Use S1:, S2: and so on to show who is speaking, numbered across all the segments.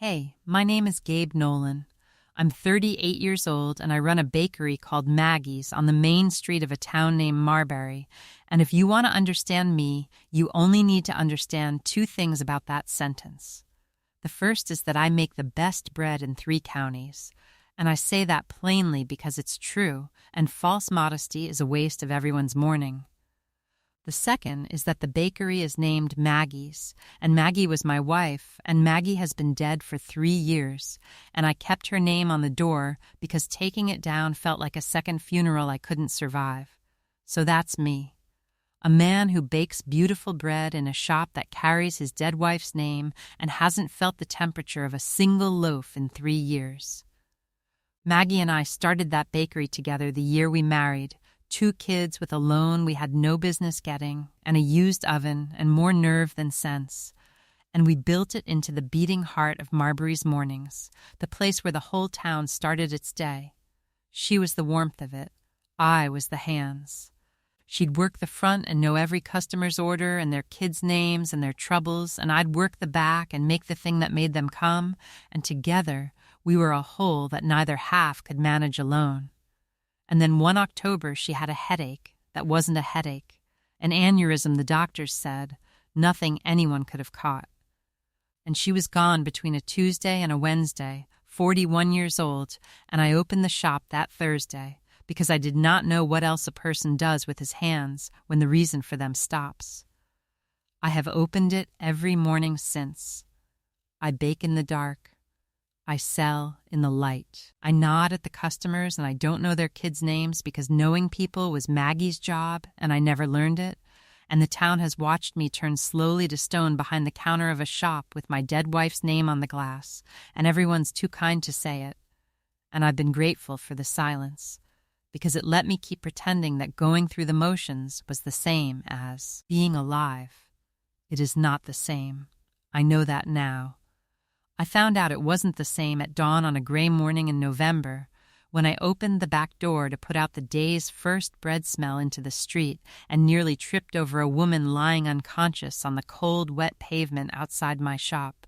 S1: Hey, my name is Gabe Nolan. I'm 38 years old and I run a bakery called Maggie's on the main street of a town named Marbury. And if you want to understand me, you only need to understand two things about that sentence. The first is that I make the best bread in 3 counties. And I say that plainly because it's true, and false modesty is a waste of everyone's morning. The second is that the bakery is named Maggie's, and Maggie was my wife, and Maggie has been dead for 3 years, and I kept her name on the door because taking it down felt like a second funeral I couldn't survive. So that's me. A man who bakes beautiful bread in a shop that carries his dead wife's name and hasn't felt the temperature of a single loaf in 3 years. Maggie and I started that bakery together the year we married, 2 kids with a loan we had no business getting, and a used oven and more nerve than sense. And we built it into the beating heart of Marbury's mornings, the place where the whole town started its day. She was the warmth of it. I was the hands. She'd work the front and know every customer's order and their kids' names and their troubles, and I'd work the back and make the thing that made them come, and together we were a whole that neither half could manage alone. And then one October she had a headache that wasn't a headache, an aneurysm the doctors said, nothing anyone could have caught. And she was gone between a Tuesday and a Wednesday, 41 years old, and I opened the shop that Thursday because I did not know what else a person does with his hands when the reason for them stops. I have opened it every morning since. I bake in the dark. I sell in the light. I nod at the customers and I don't know their kids' names because knowing people was Maggie's job and I never learned it, and the town has watched me turn slowly to stone behind the counter of a shop with my dead wife's name on the glass, and everyone's too kind to say it. And I've been grateful for the silence because it let me keep pretending that going through the motions was the same as being alive. It is not the same. I know that now. I found out it wasn't the same at dawn on a gray morning in November when I opened the back door to put out the day's first bread smell into the street and nearly tripped over a woman lying unconscious on the cold, wet pavement outside my shop.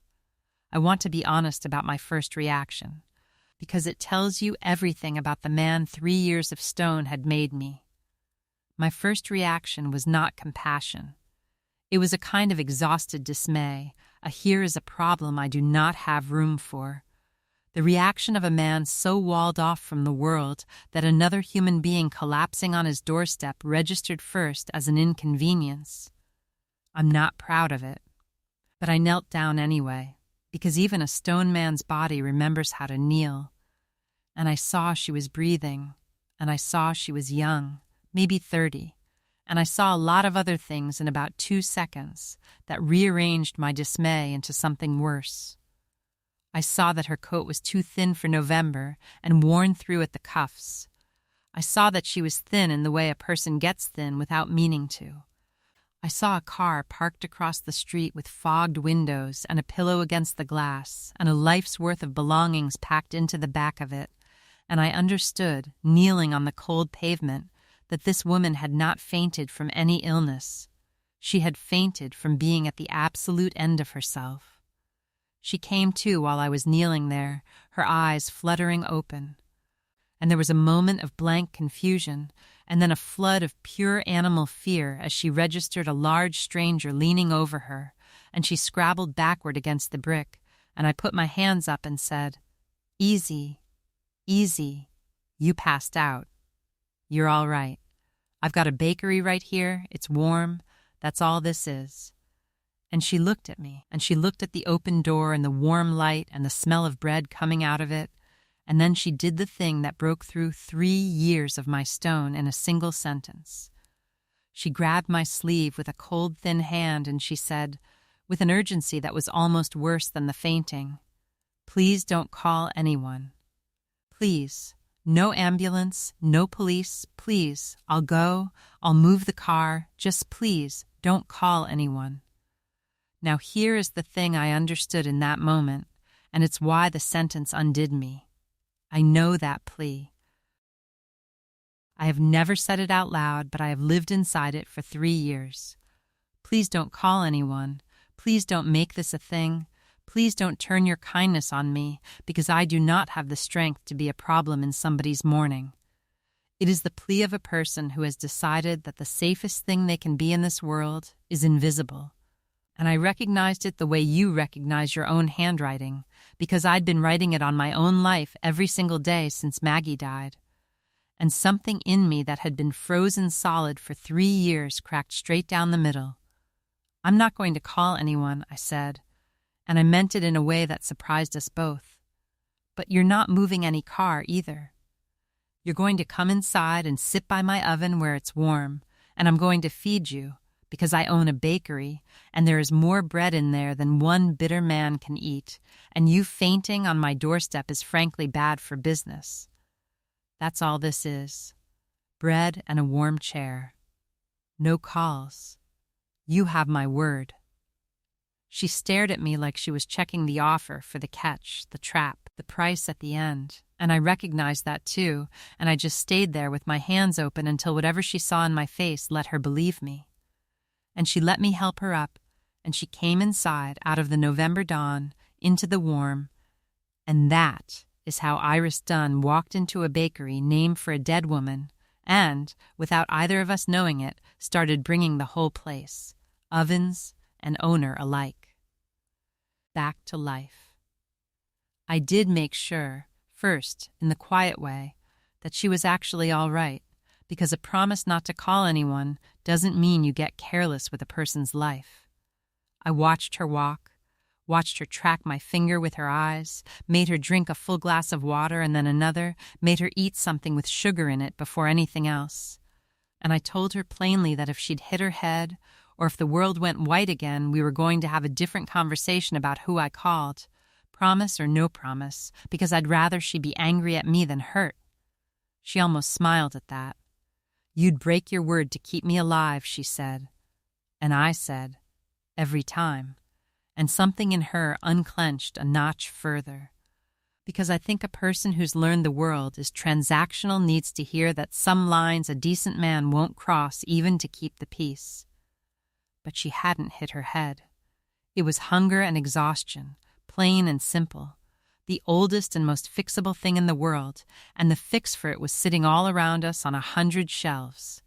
S1: I want to be honest about my first reaction because it tells you everything about the man 3 years of stone had made me. My first reaction was not compassion. It was a kind of exhausted dismay, here is a problem I do not have room for. The reaction of a man so walled off from the world that another human being collapsing on his doorstep registered first as an inconvenience. I'm not proud of it, but I knelt down anyway, because even a stone man's body remembers how to kneel. And I saw she was breathing, and I saw she was young, maybe 30. And I saw a lot of other things in about 2 seconds that rearranged my dismay into something worse. I saw that her coat was too thin for November and worn through at the cuffs. I saw that she was thin in the way a person gets thin without meaning to. I saw a car parked across the street with fogged windows and a pillow against the glass and a life's worth of belongings packed into the back of it, and I understood, kneeling on the cold pavement, that this woman had not fainted from any illness. She had fainted from being at the absolute end of herself. She came to while I was kneeling there, her eyes fluttering open. And there was a moment of blank confusion, and then a flood of pure animal fear as she registered a large stranger leaning over her, and she scrabbled backward against the brick, and I put my hands up and said, "Easy, easy, you passed out. You're all right. I've got a bakery right here. It's warm. That's all this is." And she looked at me, and she looked at the open door and the warm light and the smell of bread coming out of it, and then she did the thing that broke through 3 years of my stone in a single sentence. She grabbed my sleeve with a cold, thin hand, and she said, with an urgency that was almost worse than the fainting, "Please don't call anyone. Please. No ambulance, no police, please. I'll go, I'll move the car, just please, don't call anyone." Now here is the thing I understood in that moment, and it's why the sentence undid me. I know that plea. I have never said it out loud, but I have lived inside it for 3 years. Please don't call anyone. Please don't make this a thing. Please don't turn your kindness on me, because I do not have the strength to be a problem in somebody's morning. It is the plea of a person who has decided that the safest thing they can be in this world is invisible. And I recognized it the way you recognize your own handwriting, because I'd been writing it on my own life every single day since Maggie died. And something in me that had been frozen solid for 3 years cracked straight down the middle. I'm not going to call anyone, I said, and I meant it in a way that surprised us both. But you're not moving any car either. You're going to come inside and sit by my oven where it's warm, and I'm going to feed you, because I own a bakery, and there is more bread in there than one bitter man can eat, and you fainting on my doorstep is frankly bad for business. That's all this is. Bread and a warm chair. No calls. You have my word. She stared at me like she was checking the offer for the catch, the trap, the price at the end, and I recognized that too, and I just stayed there with my hands open until whatever she saw in my face let her believe me. And she let me help her up, and she came inside out of the November dawn into the warm, and that is how Iris Dunn walked into a bakery named for a dead woman and, without either of us knowing it, started bringing the whole place, ovens and owner alike, back to life. I did make sure, first, in the quiet way, that she was actually all right, because a promise not to call anyone doesn't mean you get careless with a person's life. I watched her walk, watched her track my finger with her eyes, made her drink a full glass of water and then another, made her eat something with sugar in it before anything else. And I told her plainly that if she'd hit her head, or if the world went white again, we were going to have a different conversation about who I called, promise or no promise, because I'd rather she be angry at me than hurt. She almost smiled at that. You'd break your word to keep me alive, she said. And I said, every time. And something in her unclenched a notch further. Because I think a person who's learned the world is transactional needs to hear that some lines a decent man won't cross even to keep the peace. But she hadn't hit her head. It was hunger and exhaustion, plain and simple, the oldest and most fixable thing in the world, and the fix for it was sitting all around us on 100 shelves.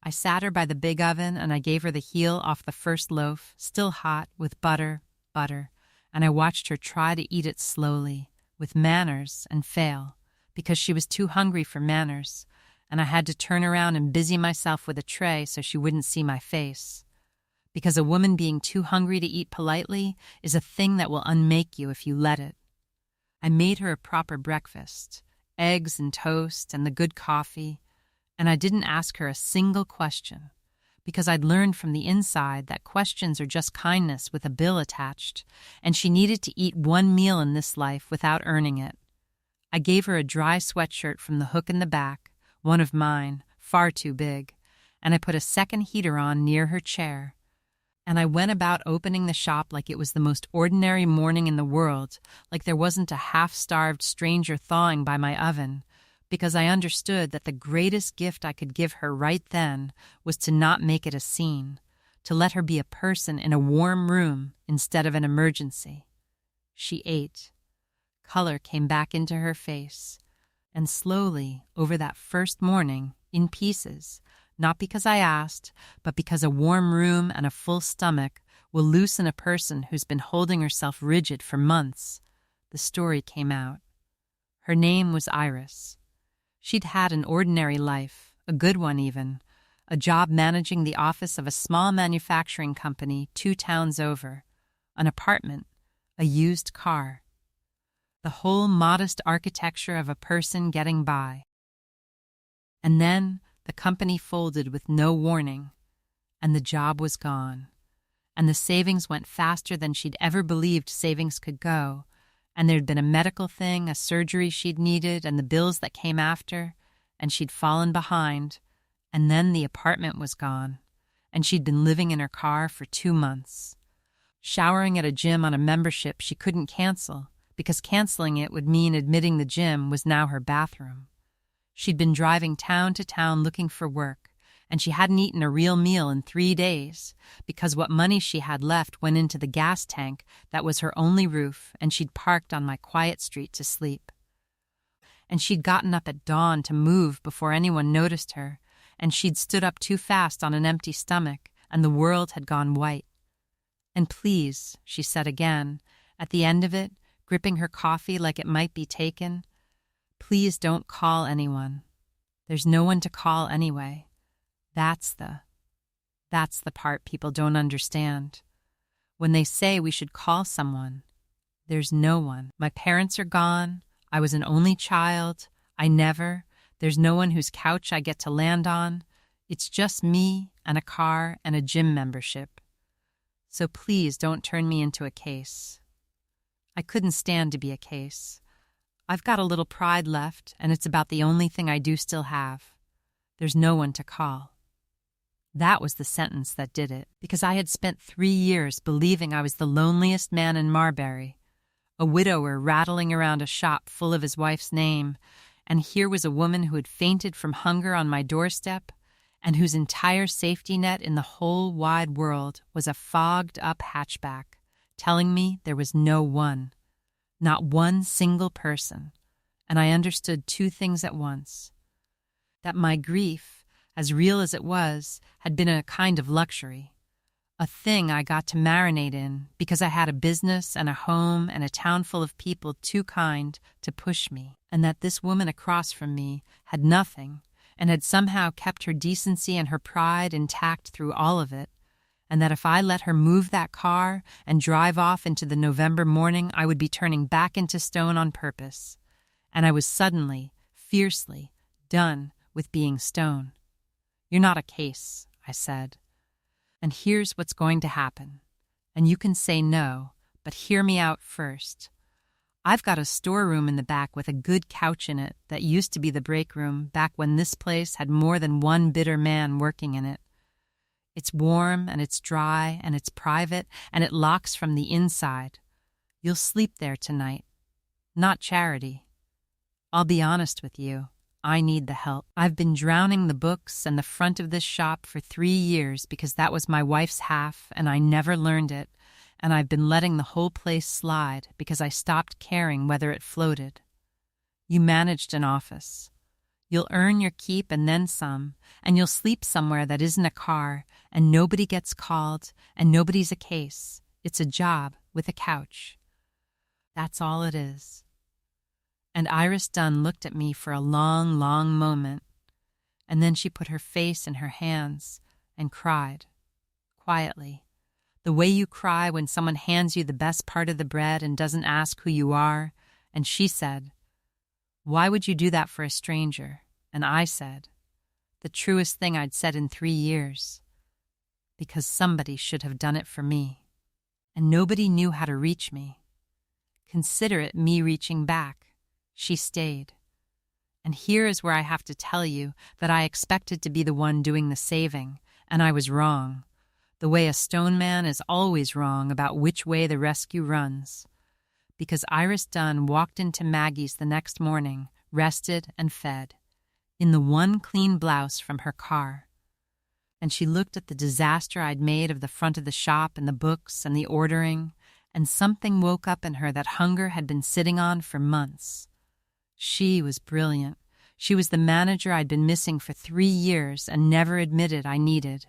S1: I sat her by the big oven, and I gave her the heel off the first loaf, still hot, with butter, and I watched her try to eat it slowly, with manners, and fail, because she was too hungry for manners, and I had to turn around and busy myself with a tray so she wouldn't see my face. Because a woman being too hungry to eat politely is a thing that will unmake you if you let it. I made her a proper breakfast, eggs and toast and the good coffee, and I didn't ask her a single question, because I'd learned from the inside that questions are just kindness with a bill attached, and she needed to eat one meal in this life without earning it. I gave her a dry sweatshirt from the hook in the back, one of mine, far too big, and I put a second heater on near her chair. And I went about opening the shop like it was the most ordinary morning in the world, like there wasn't a half-starved stranger thawing by my oven, because I understood that the greatest gift I could give her right then was to not make it a scene, to let her be a person in a warm room instead of an emergency. She ate. Color came back into her face, and slowly, over that first morning, in pieces, not because I asked, but because a warm room and a full stomach will loosen a person who's been holding herself rigid for months, the story came out. Her name was Iris. She'd had an ordinary life, a good one even, a job managing the office of a small manufacturing company 2 towns over, an apartment, a used car. The whole modest architecture of a person getting by. And then the company folded with no warning, and the job was gone, and the savings went faster than she'd ever believed savings could go, and there'd been a medical thing, a surgery she'd needed, and the bills that came after, and she'd fallen behind, and then the apartment was gone, and she'd been living in her car for 2 months, showering at a gym on a membership she couldn't cancel, because canceling it would mean admitting the gym was now her bathroom. She'd been driving town to town looking for work, and she hadn't eaten a real meal in 3 days because what money she had left went into the gas tank that was her only roof, and she'd parked on my quiet street to sleep. And she'd gotten up at dawn to move before anyone noticed her, and she'd stood up too fast on an empty stomach, and the world had gone white. And please, she said again, at the end of it, gripping her coffee like it might be taken, please don't call anyone. There's no one to call anyway. That's the part people don't understand. When they say we should call someone, there's no one. My parents are gone. I was an only child. There's no one whose couch I get to land on. It's just me and a car and a gym membership. So please don't turn me into a case. I couldn't stand to be a case. I've got a little pride left, and it's about the only thing I do still have. There's no one to call. That was the sentence that did it, because I had spent 3 years believing I was the loneliest man in Marbury, a widower rattling around a shop full of his wife's name, and here was a woman who had fainted from hunger on my doorstep, and whose entire safety net in the whole wide world was a fogged-up hatchback, telling me there was no one, not one single person, and I understood 2 things at once. That my grief, as real as it was, had been a kind of luxury, a thing I got to marinate in because I had a business and a home and a town full of people too kind to push me, and that this woman across from me had nothing and had somehow kept her decency and her pride intact through all of it, and that if I let her move that car and drive off into the November morning, I would be turning back into stone on purpose, and I was suddenly, fiercely, done with being stone. You're not a case, I said. And here's what's going to happen. And you can say no, but hear me out first. I've got a storeroom in the back with a good couch in it that used to be the break room back when this place had more than one bitter man working in it. It's warm and it's dry and it's private and it locks from the inside. You'll sleep there tonight. Not charity. I'll be honest with you. I need the help. I've been drowning the books and the front of this shop for 3 years because that was my wife's half and I never learned it, and I've been letting the whole place slide because I stopped caring whether it floated. You managed an office. You'll earn your keep and then some, and you'll sleep somewhere that isn't a car, and nobody gets called, and nobody's a case. It's a job with a couch. That's all it is. And Iris Dunn looked at me for a long, long moment, and then she put her face in her hands and cried, quietly, the way you cry when someone hands you the best part of the bread and doesn't ask who you are, and she said, "Why would you do that for a stranger?" And I said, the truest thing I'd said in 3 years, because somebody should have done it for me, and nobody knew how to reach me. Consider it me reaching back. She stayed. And here is where I have to tell you that I expected to be the one doing the saving, and I was wrong, the way a stone man is always wrong about which way the rescue runs. Because Iris Dunn walked into Maggie's the next morning, rested and fed, in the one clean blouse from her car. And she looked at the disaster I'd made of the front of the shop and the books and the ordering, and something woke up in her that hunger had been sitting on for months. She was brilliant. She was the manager I'd been missing for 3 years and never admitted I needed.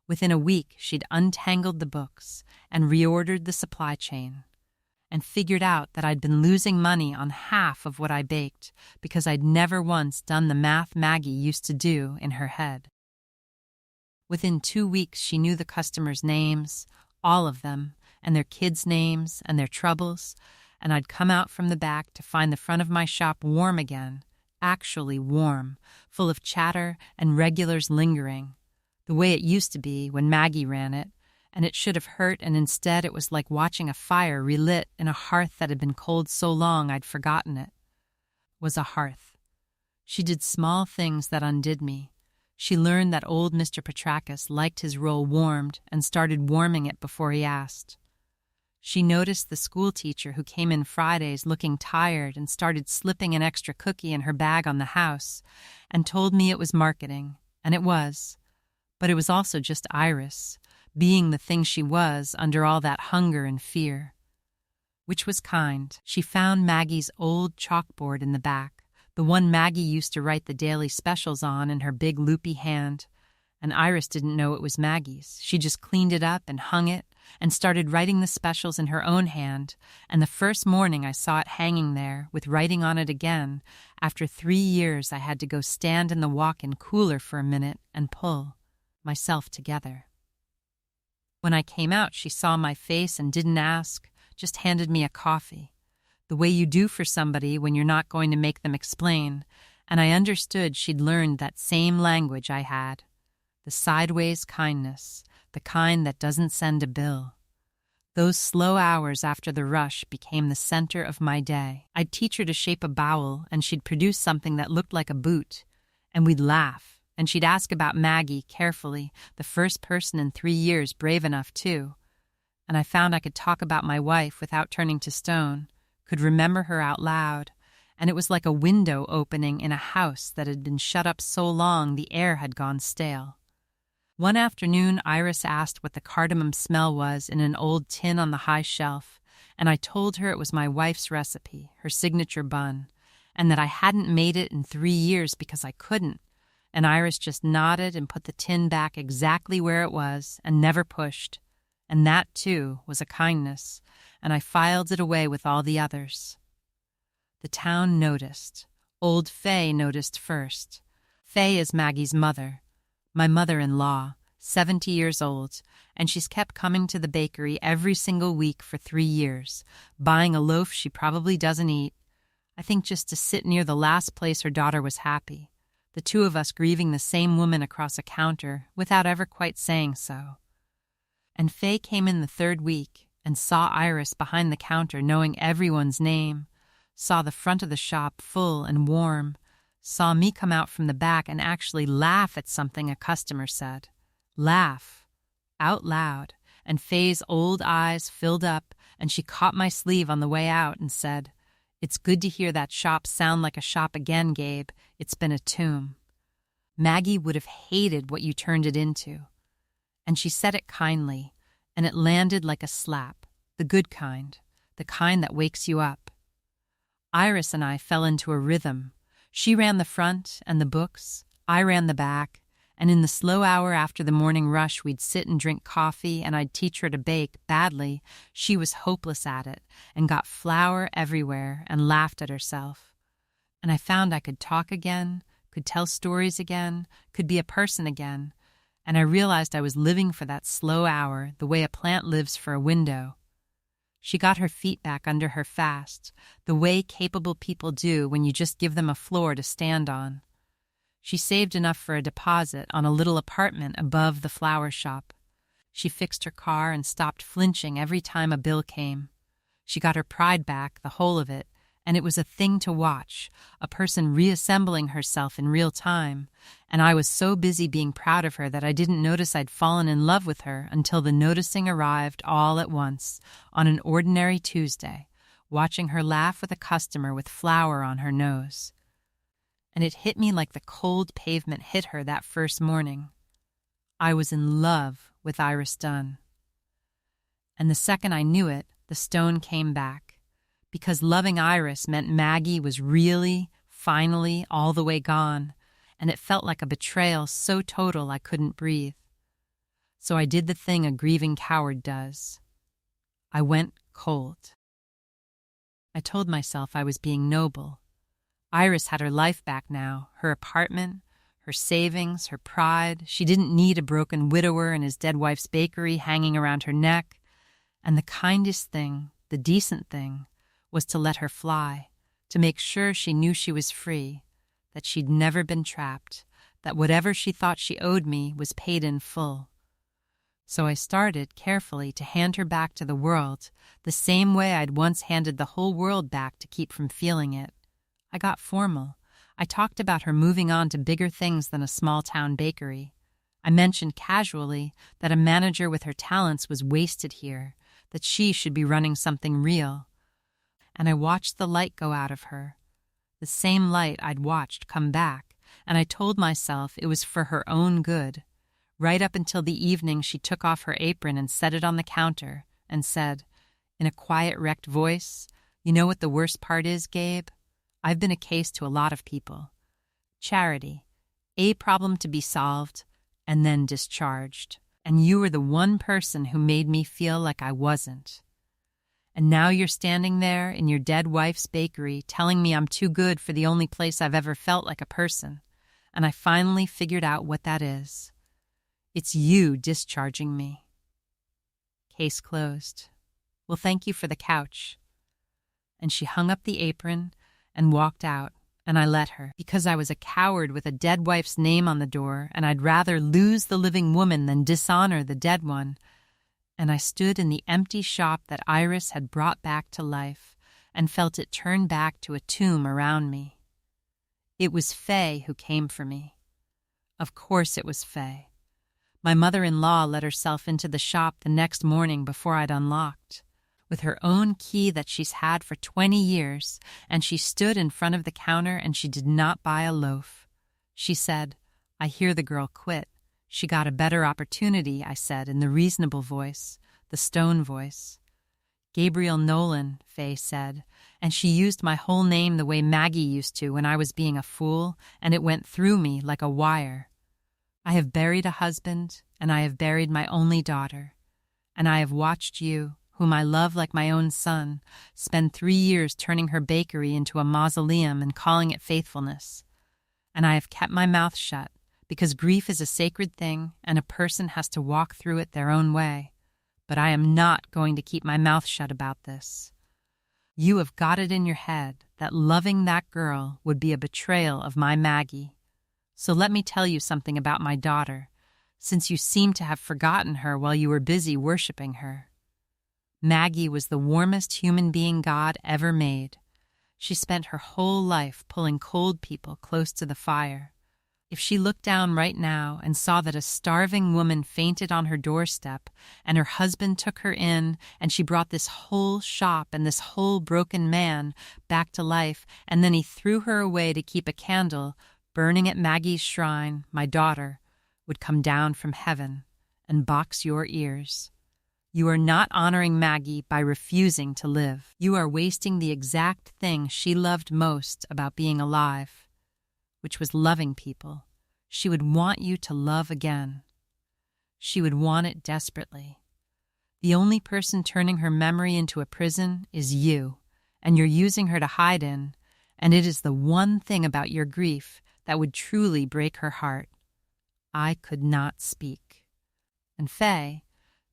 S1: Within a week, she'd untangled the books and reordered the supply chain and figured out that I'd been losing money on half of what I baked because I'd never once done the math Maggie used to do in her head. Within 2 weeks, she knew the customers' names, all of them, and their kids' names and their troubles, and I'd come out from the back to find the front of my shop warm again, actually warm, full of chatter and regulars lingering, the way it used to be when Maggie ran it, and it should have hurt, and instead it was like watching a fire relit in a hearth that had been cold so long I'd forgotten it. Was a hearth. She did small things that undid me. She learned that old Mr. Petrakis liked his roll warmed and started warming it before he asked. She noticed the school teacher who came in Fridays looking tired and started slipping an extra cookie in her bag on the house, and told me it was marketing, and it was. But it was also just Iris, being the thing she was under all that hunger and fear. Which was kind. She found Maggie's old chalkboard in the back, the one Maggie used to write the daily specials on, in her big loopy hand. And Iris didn't know it was Maggie's. She just cleaned it up and hung it and started writing the specials in her own hand, and the first morning I saw it hanging there, with writing on it again, after 3 years I had to go stand in the walk-in cooler for a minute and pull myself together. When I came out, she saw my face and didn't ask, just handed me a coffee, the way you do for somebody when you're not going to make them explain, and I understood she'd learned that same language I had. The sideways kindness, the kind that doesn't send a bill. Those slow hours after the rush became the center of my day. I'd teach her to shape a bowel, and she'd produce something that looked like a boot, and we'd laugh, and she'd ask about Maggie carefully, the first person in 3 years brave enough too. And I found I could talk about my wife without turning to stone, could remember her out loud, and it was like a window opening in a house that had been shut up so long the air had gone stale. One afternoon, Iris asked what the cardamom smell was in an old tin on the high shelf, and I told her it was my wife's recipe, her signature bun, and that I hadn't made it in 3 years because I couldn't, and Iris just nodded and put the tin back exactly where it was and never pushed, and that, too, was a kindness, and I filed it away with all the others. The town noticed. Old Fay noticed first. Fay is Maggie's mother. My mother-in-law, 70 years old, and she's kept coming to the bakery every single week for 3 years, buying a loaf she probably doesn't eat, I think just to sit near the last place her daughter was happy, the two of us grieving the same woman across a counter without ever quite saying so. And Fay came in the 3rd week and saw Iris behind the counter knowing everyone's name, saw the front of the shop full and warm, saw me come out from the back and actually laugh at something a customer said. Laugh. Out loud. And Fay's old eyes filled up, and she caught my sleeve on the way out and said, "It's good to hear that shop sound like a shop again, Gabe. It's been a tomb. Maggie would have hated what you turned it into." And she said it kindly, and it landed like a slap, the good kind, the kind that wakes you up. Iris and I fell into a rhythm. She ran the front and the books, I ran the back, and in the slow hour after the morning rush we'd sit and drink coffee and I'd teach her to bake badly. She was hopeless at it and got flour everywhere and laughed at herself. And I found I could talk again, could tell stories again, could be a person again, and I realized I was living for that slow hour the way a plant lives for a window. She got her feet back under her fast, the way capable people do when you just give them a floor to stand on. She saved enough for a deposit on a little apartment above the flower shop. She fixed her car and stopped flinching every time a bill came. She got her pride back, the whole of it, and it was a thing to watch, a person reassembling herself in real time, and I was so busy being proud of her that I didn't notice I'd fallen in love with her until the noticing arrived all at once, on an ordinary Tuesday, watching her laugh with a customer with flour on her nose. And it hit me like the cold pavement hit her that first morning. I was in love with Iris Dunn. And the second I knew it, the stone came back. Because loving Iris meant Maggie was really, finally, all the way gone, and it felt like a betrayal so total I couldn't breathe. So I did the thing a grieving coward does. I went cold. I told myself I was being noble. Iris had her life back now, her apartment, her savings, her pride. She didn't need a broken widower and his dead wife's bakery hanging around her neck. And the kindest thing, the decent thing, was to let her fly, to make sure she knew she was free, that she'd never been trapped, that whatever she thought she owed me was paid in full. So I started, carefully, to hand her back to the world, the same way I'd once handed the whole world back to keep from feeling it. I got formal. I talked about her moving on to bigger things than a small-town bakery. I mentioned casually that a manager with her talents was wasted here, that she should be running something real. And I watched the light go out of her, the same light I'd watched come back, and I told myself it was for her own good. right up until the evening she took off her apron and set it on the counter and said, in a quiet, wrecked voice, "You know what the worst part is, Gabe? I've been a case to a lot of people. Charity, a problem to be solved, and then discharged. And you were the one person who made me feel like I wasn't. And now you're standing there in your dead wife's bakery telling me I'm too good for the only place I've ever felt like a person. And I finally figured out what that is. It's you discharging me." Case closed. "Well, thank you for the couch." And she hung up the apron and walked out, and I let her, because I was a coward with a dead wife's name on the door, and I'd rather lose the living woman than dishonor the dead one. And I stood in the empty shop that Iris had brought back to life and felt it turn back to a tomb around me. It was Faye who came for me. Of course it was Faye. My mother-in-law let herself into the shop the next morning before I'd unlocked, with her own key that she's had for 20 years, and she stood in front of the counter and she did not buy a loaf. She said, "I hear the girl quit. She got a better opportunity," I said in the reasonable voice, the stone voice. "Gabriel Nolan," Faye said, and she used my whole name the way Maggie used to when I was being a fool, and it went through me like a wire. "I have buried a husband, and I have buried my only daughter, and I have watched you, whom I love like my own son, spend 3 years turning her bakery into a mausoleum and calling it faithfulness. And I have kept my mouth shut, because grief is a sacred thing and a person has to walk through it their own way. But I am not going to keep my mouth shut about this. You have got it in your head that loving that girl would be a betrayal of my Maggie. So let me tell you something about my daughter, since you seem to have forgotten her while you were busy worshiping her. Maggie was the warmest human being God ever made. She spent her whole life pulling cold people close to the fire. If she looked down right now and saw that a starving woman fainted on her doorstep and her husband took her in and she brought this whole shop and this whole broken man back to life, and then he threw her away to keep a candle burning at Maggie's shrine, my daughter would come down from heaven and box your ears. You are not honoring Maggie by refusing to live. You are wasting the exact thing she loved most about being alive, which was loving people. She would want you to love again. She would want it desperately. The only person turning her memory into a prison is you, and you're using her to hide in, and it is the one thing about your grief that would truly break her heart. I could not speak. And Faye,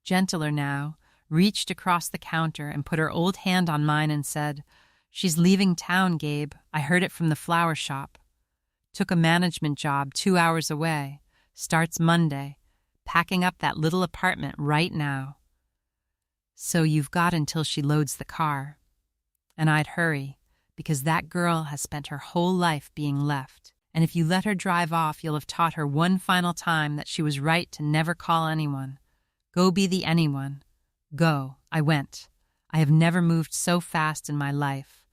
S1: gentler now, reached across the counter and put her old hand on mine and said, "She's leaving town, Gabe. I heard it from the flower shop. Took a management job 2 hours away. Starts Monday. Packing up that little apartment right now. So you've got until she loads the car." And I'd hurry, because that girl has spent her whole life being left. And if you let her drive off, you'll have taught her one final time that she was right to never call anyone. Go be the anyone. Go. I went. I have never moved so fast in my life.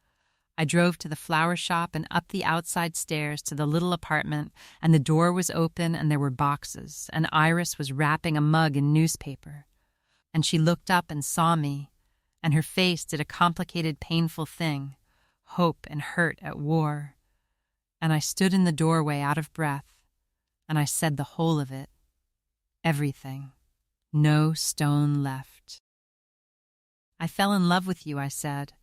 S1: I drove to the flower shop and up the outside stairs to the little apartment, and the door was open and there were boxes, and Iris was wrapping a mug in newspaper. And she looked up and saw me, and her face did a complicated, painful thing, hope and hurt at war. And I stood in the doorway out of breath, and I said the whole of it. Everything. No stone left. "I fell in love with you," I said,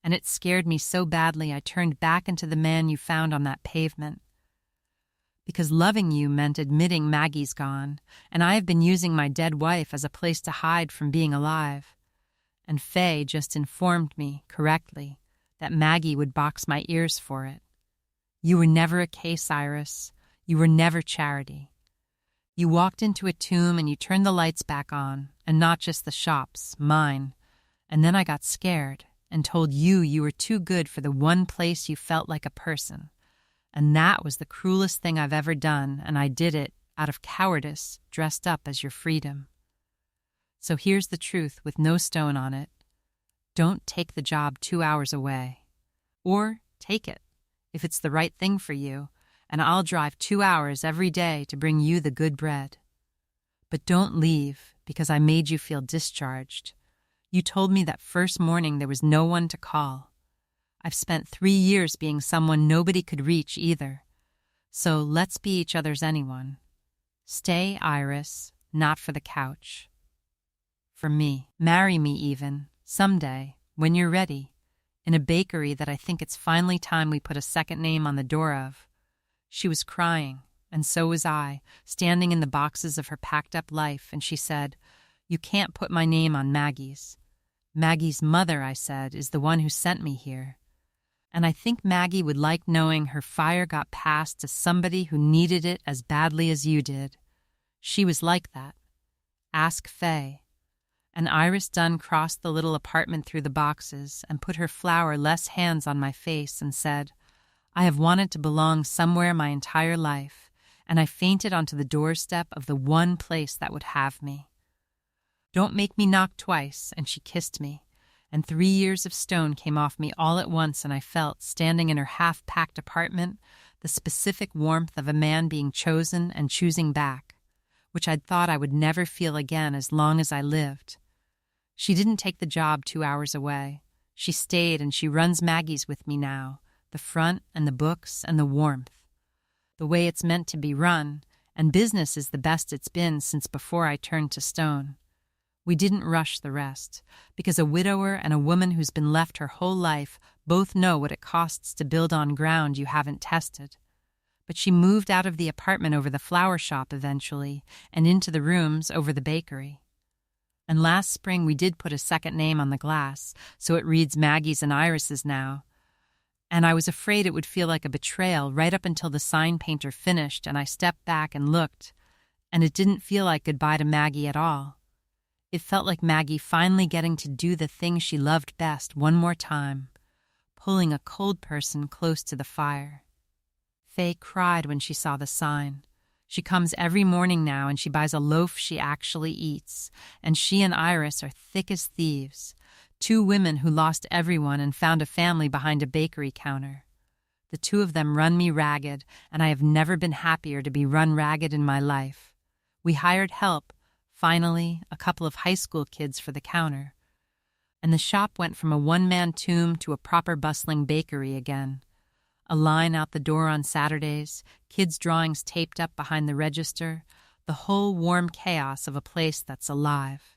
S1: "and it scared me so badly I turned back into the man you found on that pavement. Because loving you meant admitting Maggie's gone, and I have been using my dead wife as a place to hide from being alive. And Faye just informed me, correctly, that Maggie would box my ears for it. You were never a case, Iris. You were never charity. You walked into a tomb and you turned the lights back on, and not just the shop's, mine. And then I got scared and told you were too good for the one place you felt like a person. And that was the cruelest thing I've ever done, and I did it out of cowardice, dressed up as your freedom. So here's the truth with no stone on it. Don't take the job 2 hours away. Or take it, if it's the right thing for you, and I'll drive 2 hours every day to bring you the good bread. But don't leave, because I made you feel discharged. You told me that first morning there was no one to call. I've spent 3 years being someone nobody could reach either. So let's be each other's anyone. Stay, Iris, not for the couch. For me. Marry me even, someday, when you're ready, in a bakery that I think it's finally time we put a second name on the door of. She was crying, and so was I, standing in the boxes of her packed-up life, and she said, "You can't put my name on Maggie's." Maggie's mother, I said, is the one who sent me here. And I think Maggie would like knowing her fire got passed to somebody who needed it as badly as you did. She was like that. Ask Faye. And Iris Dunn crossed the little apartment through the boxes and put her flower-less hands on my face and said, "I have wanted to belong somewhere my entire life, and I fainted onto the doorstep of the one place that would have me. Don't make me knock twice," and she kissed me. And 3 years of stone came off me all at once, and I felt, standing in her half-packed apartment, the specific warmth of a man being chosen and choosing back, which I'd thought I would never feel again as long as I lived. She didn't take the job 2 hours away. She stayed, and she runs Maggie's with me now, the front and the books and the warmth. The way it's meant to be run, and business is the best it's been since before I turned to stone. We didn't rush the rest, because a widower and a woman who's been left her whole life both know what it costs to build on ground you haven't tested. But she moved out of the apartment over the flower shop eventually, and into the rooms over the bakery. And last spring we did put a second name on the glass, so it reads Maggie's and Iris's now. And I was afraid it would feel like a betrayal right up until the sign painter finished and I stepped back and looked, and it didn't feel like goodbye to Maggie at all. It felt like Maggie finally getting to do the thing she loved best one more time, pulling a cold person close to the fire. Faye cried when she saw the sign. She comes every morning now and she buys a loaf she actually eats, and she and Iris are thick as thieves, 2 women who lost everyone and found a family behind a bakery counter. The 2 of them run me ragged, and I have never been happier to be run ragged in my life. We hired help. Finally, a couple of high school kids for the counter. And the shop went from a one-man tomb to a proper bustling bakery again. A line out the door on Saturdays, kids' drawings taped up behind the register, the whole warm chaos of a place that's alive.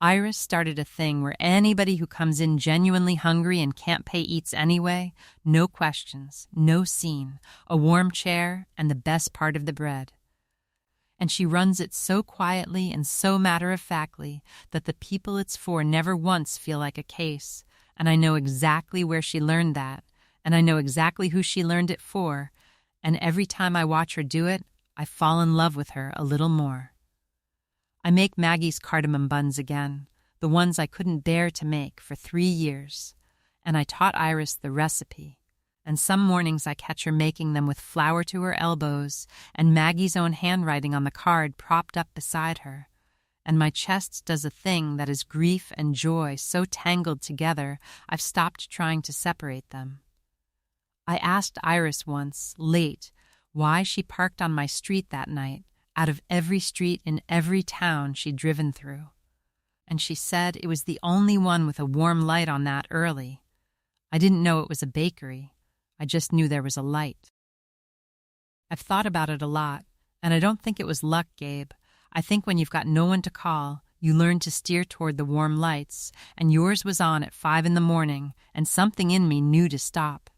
S1: Iris started a thing where anybody who comes in genuinely hungry and can't pay eats anyway, no questions, no scene, a warm chair, and the best part of the bread. And she runs it so quietly and so matter-of-factly that the people it's for never once feel like a case, and I know exactly where she learned that, and I know exactly who she learned it for, and every time I watch her do it, I fall in love with her a little more. I make Maggie's cardamom buns again, the ones I couldn't bear to make for 3 years, and I taught Iris the recipe. And some mornings I catch her making them with flour to her elbows and Maggie's own handwriting on the card propped up beside her. And my chest does a thing that is grief and joy so tangled together I've stopped trying to separate them. I asked Iris once, late, why she parked on my street that night, out of every street in every town she'd driven through. And she said it was the only one with a warm light on that early. I didn't know it was a bakery. I just knew there was a light. I've thought about it a lot, and I don't think it was luck, Gabe. I think when you've got no one to call, you learn to steer toward the warm lights, and yours was on at 5 a.m, and something in me knew to stop.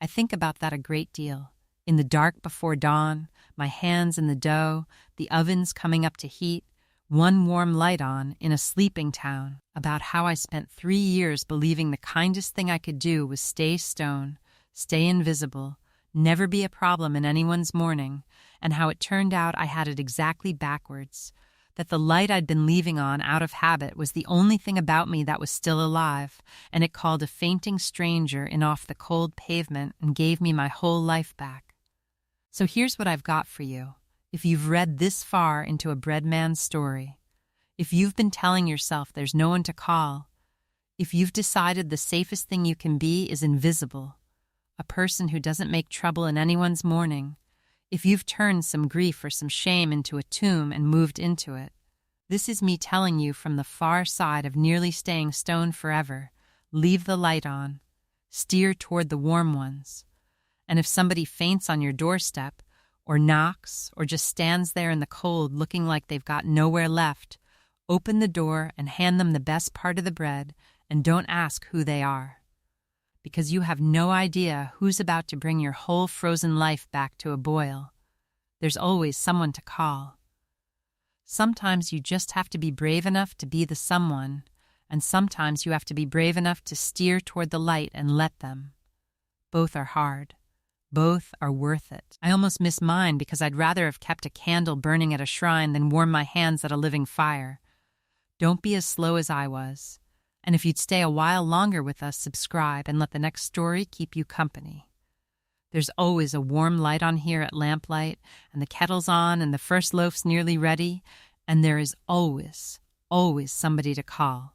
S1: I think about that a great deal. In the dark before dawn, my hands in the dough, the ovens coming up to heat, one warm light on in a sleeping town, about how I spent 3 years believing the kindest thing I could do was stay stone, stay invisible, never be a problem in anyone's morning, and how it turned out I had it exactly backwards, that the light I'd been leaving on out of habit was the only thing about me that was still alive, and it called a fainting stranger in off the cold pavement and gave me my whole life back. So here's what I've got for you, if you've read this far into a bread man's story. If you've been telling yourself there's no one to call, if you've decided the safest thing you can be is invisible, a person who doesn't make trouble in anyone's morning, If you've turned some grief or some shame into a tomb and moved into it, this is me telling you from the far side of nearly staying stone forever, leave the light on, steer toward the warm ones. And if somebody faints on your doorstep, or knocks, or just stands there in the cold looking like they've got nowhere left, open the door and hand them the best part of the bread, and don't ask who they are. Because you have no idea who's about to bring your whole frozen life back to a boil. There's always someone to call. Sometimes you just have to be brave enough to be the someone, and sometimes you have to be brave enough to steer toward the light and let them. Both are hard. Both are worth it. I almost miss mine because I'd rather have kept a candle burning at a shrine than warm my hands at a living fire. Don't be as slow as I was. And if you'd stay a while longer with us, subscribe and let the next story keep you company. There's always a warm light on here at lamplight, and the kettle's on, and the first loaf's nearly ready, and there is always, always somebody to call.